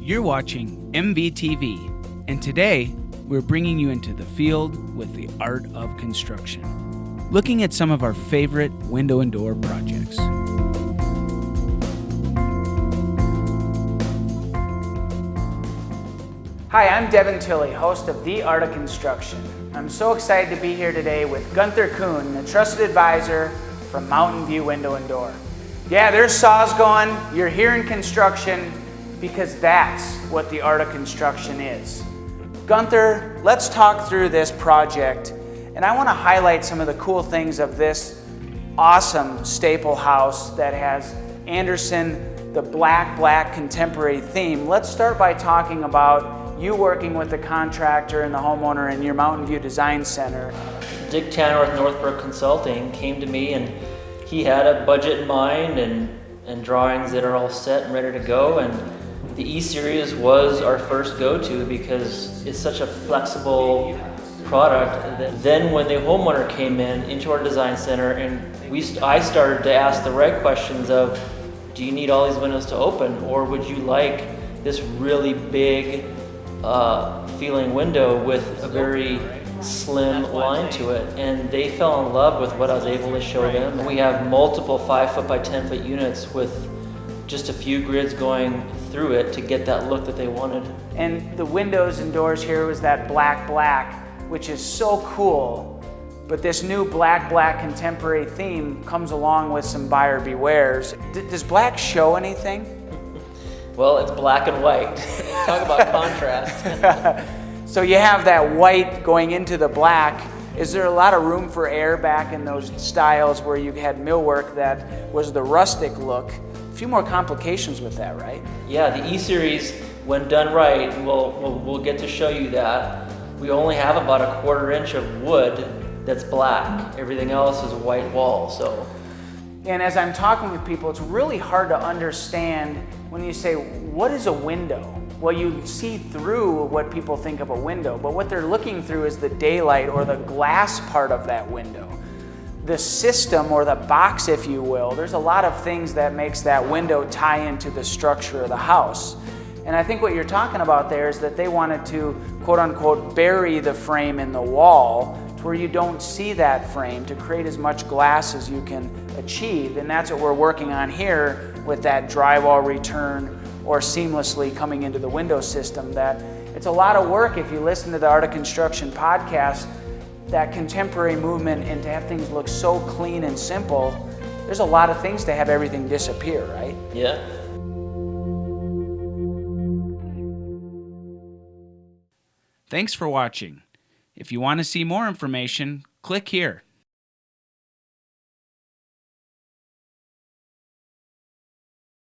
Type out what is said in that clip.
You're watching MVTV, and today we're bringing you into the field with the art of construction, looking at some of our favorite window and door projects. Hi, I'm Devin Tilley, host of The Art of Construction. I'm so excited to be here today with Gunther Kuhn, a trusted advisor from Mountain View Window and Door. Yeah, there's saws going, you're here in construction, because that's what the art of construction is. Gunther, let's talk through this project, and I want to highlight some of the cool things of this awesome staple house that has Anderson, the black contemporary theme. Let's start by talking about you working with the contractor and the homeowner in your Mountain View Design Center. Dick Tanner with Northbrook Consulting came to me, and he had a budget in mind and drawings that are all set and ready to go. And the E-Series was our first go-to because it's such a flexible product. Then when the homeowner came into our design center, and I started to ask the right questions of, do you need all these windows to open, or would you like this really big feeling window with a very slim line to it? And they fell in love with what I was able to show them. We have multiple 5-foot by 10-foot units with just a few grids going through it to get that look that they wanted. And the windows and doors here was that black, which is so cool. But this new black contemporary theme comes along with some buyer bewares. Does black show anything? Well, it's black and white. Talk about contrast. So you have that white going into the black. Is there a lot of room for error back in those styles where you had millwork that was the rustic look? A few more complications with that, right? Yeah, the E-Series, when done right, we'll get to show you that. We only have about a 1/4 inch of wood that's black. Everything else is a white wall. So. And as I'm talking with people, it's really hard to understand when you say, what is a window? Well, you see through what people think of a window, but what they're looking through is the daylight or the glass part of that window. The system or the box, if you will, there's a lot of things that makes that window tie into the structure of the house. And I think what you're talking about there is that they wanted to, quote unquote, bury the frame in the wall to where you don't see that frame, to create as much glass as you can achieve. And that's what we're working on here with that drywall return or seamlessly coming into the window system. That it's a lot of work if you listen to the Art of Construction podcast, that contemporary movement, and to have things look so clean and simple. There's a lot of things to have everything disappear, right? Yeah. Thanks for watching. If you want to see more information, click here.